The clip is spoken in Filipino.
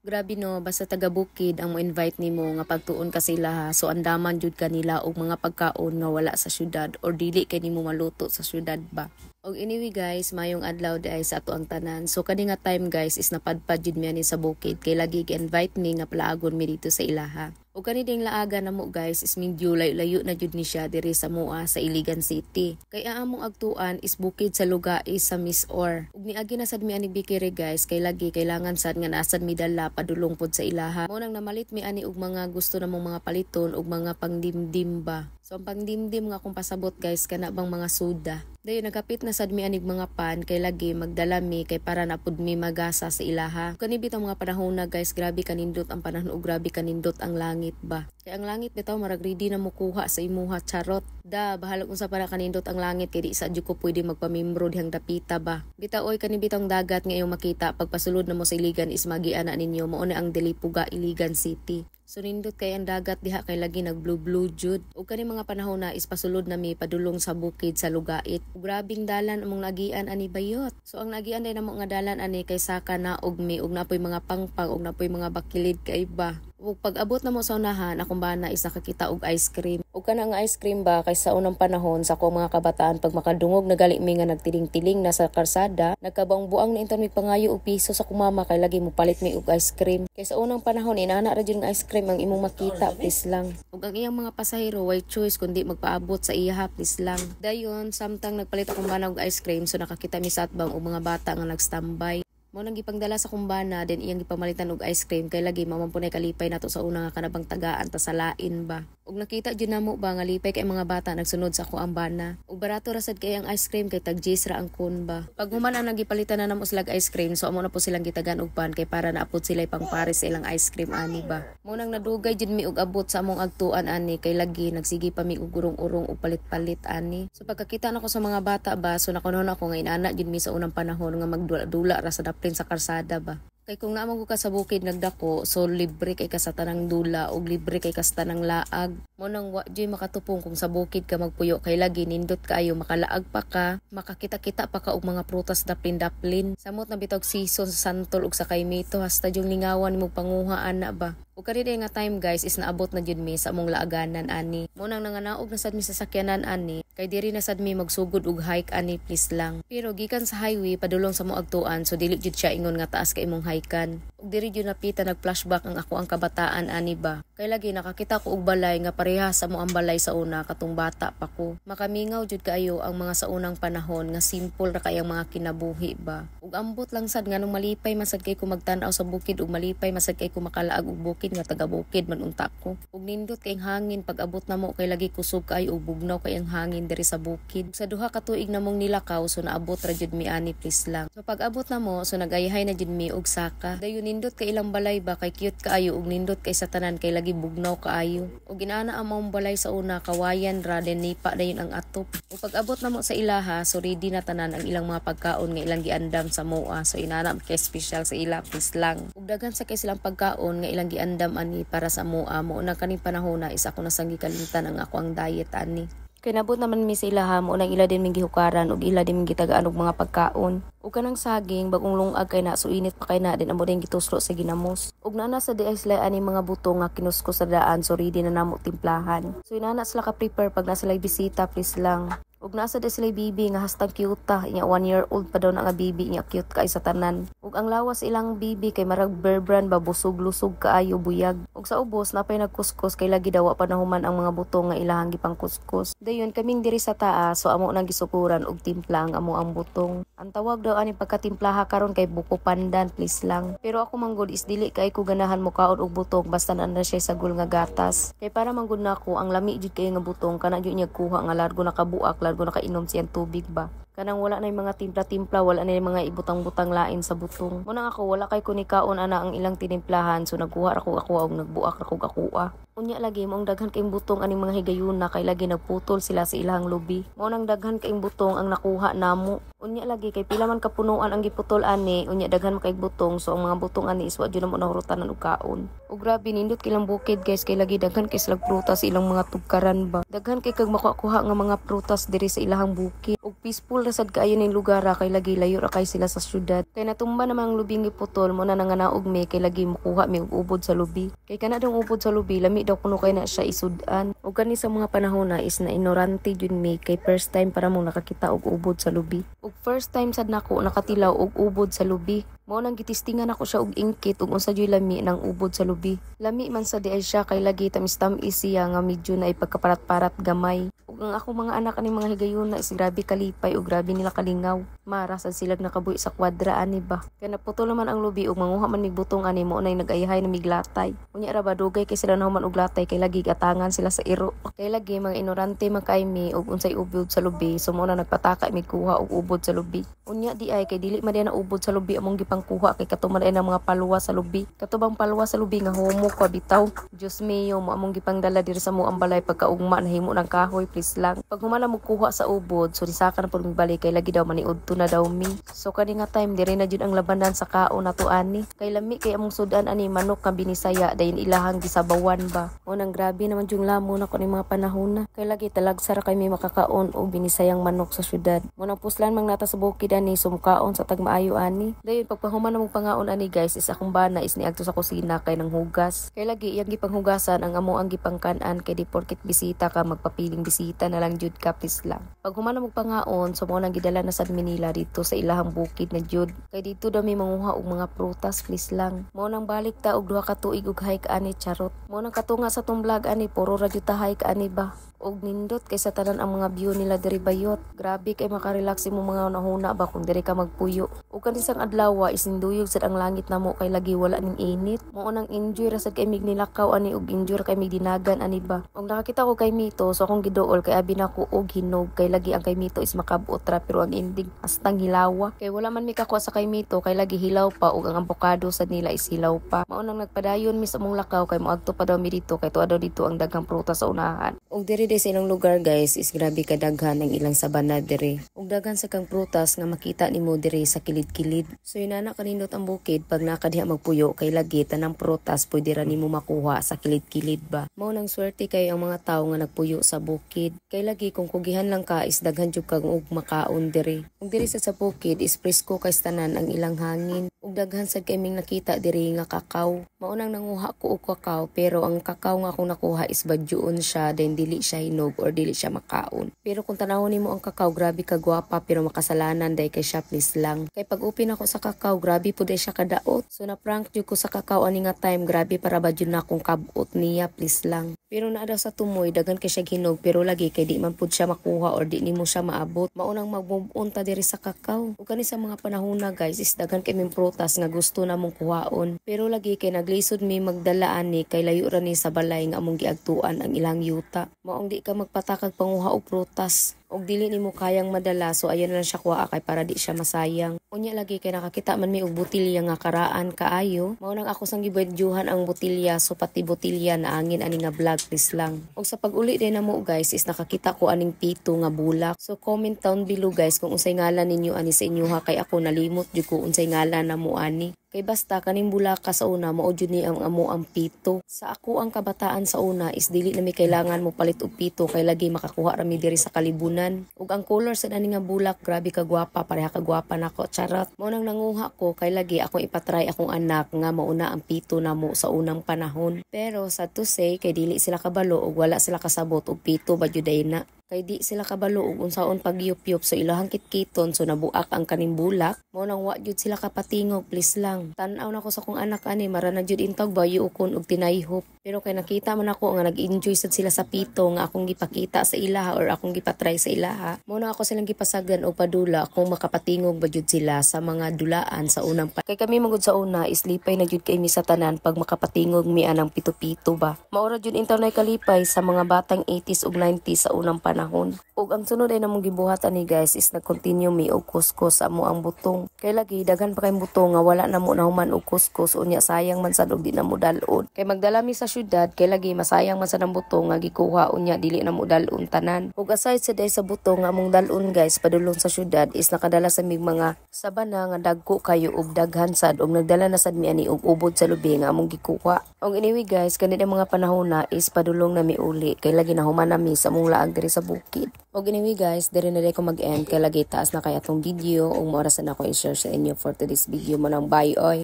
Grabe no, basta taga bukid ang mo invite nimo nga pagtuon ka sila ha. So andaman jud kanila og mga pagkaon nga wala sa syudad or dili kay nimo maluto sa syudad ba. Og anyway guys, mayong adlaw di ay sa ato ang tanan. So kani nga time guys is napadpad jud mi ani sa bukid kay lagi gi-invite mi nga palaagon mi dito sa ilaha. O kani ding laaga na mo guys is medyo layo na jud ni siya diri sa Mua sa Iligan City. Kay among agtuan is bukid sa Lugais sa Miss Or. Ug niagi na sad mi ani bikiri guys kay lagi kailangan sad nga nasad mi dala padulong pod sa ilaha. Mo nang namalit mi ani og mga gusto namong mga paliton og mga pangdimdim ba. So ang pangdimdim nga kung pasabot guys kana bang mga soda. Dayon nagapit na sad mi anig mga pan kay lagi magdala mi kay para na pud mi magasa sa ilaha. Kani bitang mga panahon na guys, grabe kanindot ang panahon ug grabe kanindot ang langit ba. Kay ang langit bitaw marag ready na mukuha sa imuha charot. Da bahala kung sa para kanindot ang langit kay di sa jud ko pwede magpamimbro dihang dapita ba. Bitaw oy kani bitang dagat nga iyong makita pagpasulod na mo sa Iligan is magiana ninyo mao na ang Dilipuga Iligan City. So nindot kay ang dagat diha kay lagi nag blue jud. Ug kani mga panahon na is pasulod na mi padulong sa bukid sa Lugait. Grabing dalan among nagian ani bayot. So ang nagian day namo nga dalan ani kay saka na og mi ug napoy mga pangpang ug napoy mga bakilid kay iba. Ug pag-abot na mo sa unahan, akong bana is nakakita og ice cream. Ug kana nga ice cream ba kay sa unang panahon sa akong mga kabataan pag makadungog nagali mi nga nagtiling-tiling na sa karsada, nagkabang-buang na inton mi pangayo og piso sa kumama kay lagi mo palit mi og ice cream. Kay sa unang panahon inana ra jud nga ice cream ang imong makita, please lang. Ug ang iyang mga pasahero way choice kundi magpaabot sa iya, please lang. Dayon samtang nagpalit akong bana og ice cream so nakakita mi sa atbang og mga bata nga nagstambay. Mo nang gipangdala sa kumbana den iyang gipamalitan og ice cream kay lagi mamampunay kalipay nato sa una nga kanabang tagaan ta sa lain ba. Ug nakita jud namo ba nga lipay kay mga bata nagsunod sa ako ang bana. Ug barato ra sad kay ang ice cream kay tag 10 ra ang kun ba. Pag human ang nagipalitan na namo slag ice cream so amo na po silang gitagan og pan kay para naapod sila pang pares sa ilang ice cream ani ba. Mo nang nadugay jud mi og abot sa among agtuan ani kay lagi nagsigi pa mi og urong-urong og palit-palit ani. So pagkakita nako sa mga bata ba so nakunon ako nga inana jud mi sa unang panahon nga magdula-dula ra sa daplin sa karsada ba. Kay kung naamang ko ka sa bukid nagdako, so libre kay ka sa tanang dula o libre kay ka sa tanang laag. Mo nang wa joy makatupong kung sa bukid ka magpuyo kay lagi nindot kaayo makalaag pa ka, makakita-kita pa ka og mga prutas daplin-daplin. Samot na bitog season sa santol ug sa kaymito hasta yung lingawan mo panguha ana ba. Ug kani nga time guys is naabot na jud mi sa among laaganan ani. Mo nang nanganaog na sad mi sa sakyanan ani, kay diri na sad mi magsugod og hike ani please lang. Pero gikan sa highway padulong sa mo agtuan so dili jud siya ingon nga taas kay imong hikean. Ug diri jud napita nag-flashback ang ako ang kabataan ani ba. Kay lagi nakakita ko og balay nga parehas sa mo ang balay sa una katong bata pa ko. Makamingaw jud kaayo ang mga sa unang panahon nga simple ra kay ang mga kinabuhi ba. Ug ambot lang sad nganong malipay masad kay ko magtan-aw sa bukid ug malipay masad kay ko makalaag og bukid nga taga bukid man unta ko. Ug nindot kay hangin pag abot na mo kay lagi kusog kay ug bugnaw kay ang hangin diri sa bukid. Sa duha ka tuig na mong nilakaw so naabot ra jud mi ani please lang. So pag abot na mo so nagayahay na jud mi og saka. Dayon nindot kay ilang balay ba kay cute kaayo ug nindot kay sa tanan kay lagi bugnaw kaayo. Ug ginaana among balay sa una kawayan ra den nipa dayon ang atop. Ug pag abot na mo sa ilaha so ready na tanan ang ilang mga pagkaon nga ilang giandam sa Mua. So inana kay special sa ila please lang. Ug daghan sa kay silang pagkaon nga ilang giandam ani para sa Mua mo na kaning panahon na is ako na sang gikalimtan ang ako ang diet ani. Kay nabot naman mi sa ilaha mo nang ila din ming gihukaran ug ila din ming gitagaan og mga pagkaon. Ug kanang saging bagong lungag kay na so init pa kay na din amo din gituslo sa ginamos. Ug naana sa di sila ani mga buto nga kinuskos sa daan so ready na namo timplahan. So inana sila ka prepare pag nasa lay bisita please lang. Ug nasa de sila bibi nga hastang cute ta, inya 1 year old pa daw na nga bibi inya cute kay sa tanan. Ug ang lawas ilang bibi kay marag berbran ba busog-lusog kaayo buyag. Ug sa ubos napay nagkuskus kay lagi daw pa nahuman ang mga buto nga ilahang gipang kuskus. Dayon kaming diri sa taas so amo nang gisukuran og timpla ang amo ang butong. Ang tawag daw ani pagkatimplaha karon kay buko pandan please lang. Pero ako manggod is dili kay ko ganahan mo kaon og butong basta na siya sagol nga gatas. Kay para manggod nako ang lami jud kay nga butong kana jud niya kuha nga largo nakabuak largo nakainom siyang tubig ba. Kanang wala na yung mga timpla-timpla, wala na yung mga ibutang-butang lain sa butong. Muna ako, wala kay kunikaon ana ang ilang tinimplahan, so nagkuha ako og nagbuak ako akuha. Unya lagi moong daghan kayong butong aning mga higayuna kay lagi nagputol sila sa ilang lubi. Mo nang daghan kayong butong ang nakuha namo. Unya lagi kay pila man kapunuan ang giputol ani, unya daghan makay butong, so ang mga butong ani is wa jud na mo nahurutanan og kaon. Ug grabe nindot kilang bukid guys kay lagi daghan kay silang prutas ilang mga tugkaran ba. Daghan kay kag makuha nga mga prutas diri sa ilahang bukid. Ug peaceful ra sad kaayo ning lugar kay lagi layo ra kay sila sa syudad. Kay natumba namang lubing giputol mo na nanganaog mi kay lagi mokuha mi og ubod sa lubi. Kay kana dang ubod sa lubi lami daw kuno kay na siya isudan. Ug kani sa mga panahon na is na ignorante jud mi kay first time para mo nakakita og ubod sa lubi. Ug first time sad nako nakatilaw og ubod sa lubi. Mao nang gitistingan ako siya og ingkit ug unsa joy lami ng ubod sa lubi. Lami man sa diay siya kay lagi tamis-tamis siya nga medyo na ipagkaparat-parat gamay. Ug ang ako mga anak ani mga higayuna is grabe kalipay ug grabe nila kalingaw. Mara sad silag nakabuhi sa kwadra ani ba. Kay naputol naman ang lubi ug manguha man mig butong ani mo nay nagayahay na miglatay. Unya ra ba dugay kay sila nahuman og latay kay lagi gatangan sila sa iro. Kay lagi mga ignorante makay mi ug unsay ubod sa lubi so mo na nagpataka mi kuha og ubod sa lubi. Unya di ay kay dili man na ubod sa lubi among gipangkuha kay katuman ay ng mga palwa sa lubi. Katubang palwa sa lubi nga homo ko bitaw. Diyos mio mo among gipangdala diri sa mo ang balay pagkaugma nahimo ng kahoy please lang. Pag humana mo kuha sa ubod so disakan pud mi balik kay lagi daw maniudto na daw mi. So kani nga time diri na jud ang labanan sa kaon nato ani. Kay lami kay among sudan ani manok nga binisaya dayon ilahang gisabawan ba. O nang grabe naman yung lamon ako ni mga panahon na. Kay lagi talagsa ra kay mi makakaon og binisayang manok sa syudad. Mo nang puslan mang nata sa bukid ani sumkaon sa tagmaayo ani. Dayon pagpahuman na mong pangaon ani guys is akong bana is niadto sa kusina kay nang hugas. Kay lagi iyang gipanghugasan ang amo ang gipangkan-an kay di porket bisita ka magpapiling bisita na lang jud ka please lang. Pag human na mong pangaon so mo nang gidala na sa Manila dito sa ilahang bukid na jud. Kay dito daw may manguha og mga prutas please lang. Mo nang balik ta og duha ka tuig og hike ani charot. Mo nang katunga sa tong vlog ani puro ra jud ta hike ani ba. Og nindot kay sa tanan ang mga view nila diri bayot. Grabe kay makarelax mo mga nahuna ba kung diri ka magpuyo. Og kanisang adlaw is ninduyog sad ang langit namo kay lagi wala ning init. Mo nang enjoy ra sad kay mig nilakaw ani og enjoy kay mig dinagan ani ba. Og nakakita ko kay Mito so akong giduol kay abi nako og hinog kay lagi ang kay Mito is makabot ra pero ang ending astang hilawa. Kay wala man mi kakuha sa kay Mito kay lagi hilaw pa og ang avocado sad nila is hilaw pa. Mao nang nagpadayon mi sa mong lakaw kay moadto pa daw mi dito kay tuwa daw dito ang daghang prutas sa unahan. Og diri sa ilang lugar guys is grabe kadaghan ang ilang sabana diri. Ug daghan sa kang prutas nga makita nimo diri sa kilid-kilid. So inana kanindot ang bukid pag nakadiha magpuyo kay lagi tanang prutas pwede ra nimo makuha sa kilid-kilid ba. Mao nang swerte kay ang mga tawo nga nagpuyo sa bukid. Kay lagi kung kugihan lang ka is daghan jud kag og makaon diri. Ug diri sa bukid is presko kay tanan ang ilang hangin. Ug daghan sad kay ming nakita diri nga kakao. Mao nang nanguha ko og kakao pero ang kakao nga akong nakuha is badyoon siya then dili siya hinog or dili siya makaon. Pero kung tanawon nimo ang kakao grabe ka gwapa pero makasalanan day kay siya please lang. Kay pag upin ako sa kakao grabe pud siya kadaot. So na prank jud ko sa kakao ani nga time grabe para ba jud na akong kabot niya please lang. Pero naa daw sa tumoy daghan kay siya hinog pero lagi kay di man pud siya makuha or di nimo siya maabot. Maunang mag-move on ta diri sa kakao. Ug kani sa mga panahon na guys is daghan kay ming prutas nga gusto na mong kuhaon. Pero lagi kay naglisod mi magdala ani kay layo ra ni sa balay nga among giagtuan ang ilang yuta. Maong di ka magpatakag panguha og prutas. Og dili nimo kayang madala so ayon na lang siya kuha kay para di siya masayang. Unya lagi kay nakakita man mi og botilya nga karaan kaayo. Mao nang ako sang gibudjuhan ang botilya so pati botilya na angin ani nga vlog please lang. Og sa pag-uli din namo guys is nakakita ko aning pito nga bulak. So comment down below guys kung unsay ngalan ninyo ani sa inyo ha kay ako nalimot jud ko unsay ngalan namo ani. Kay basta kaning bulaka sa una mao jud ni ang amo ang pito. Sa ako ang kabataan sa una is dili na mi kailangan mo palit og pito kay lagi makakuha ra mi diri sa kalibunan. Ug ang color sa ani nga bulak grabe ka gwapa pareha ka gwapa nako charot. Mao nang nanguha ko kay lagi akong ipatry akong anak nga mauna ang pito namo sa unang panahon. Pero sad to say kay dili sila kabalo ug wala sila kasabot og pito ba jud na. Kay di sila kabalo ug unsaon pagyup-yup so ilahang kitkiton so nabuak ang kaning bulak. Mao nang wa jud sila kapatingog please lang. Tan-aw na ko sa kong anak ani mara na jud intog bayo ukon og tinayhop. Pero kay nakita man ako nga nag-enjoy sad sila sa pito nga akong gipakita sa ilaha or akong gipatry sa ilaha. Mao nang ako silang gipasagdan og padula kung makapatingog ba jud sila sa mga dulaan sa unang kay kami magud sa una is lipay na jud kay mi sa tanan pag makapatingog mi anang pito-pito ba. Mao ra jud intaw nay kalipay sa mga batang 80s ug 90s sa unang panahon. panahon. Ug ang sunod ay namong gibuhatan ni guys is nag-continue mi og kuskus sa amo ang butong. Kay lagi daghan pa kay butong nga wala na mo nahuman og kuskus unya sayang man sad og di na mo dalon. Kay magdala mi sa syudad kay lagi masayang man sad ang butong nga gikuha unya dili na mo dalon tanan. Ug aside sa day sa butong nga among dalon guys padulong sa syudad is nakadala sa mig mga sabana nga dagko kayo og daghan sad og nagdala na sad mi ani og ubod sa lubi nga among gikuha. Og anyway guys kanid ang mga panahon na is padulong na mi uli kay lagi nahuman na mi sa among laag diri sa bukid. Og anyway guys, diri na ko mag-end kay lagi taas na kay atong video ug morasan ako i-share sa inyo for today's video mo nang bye oy.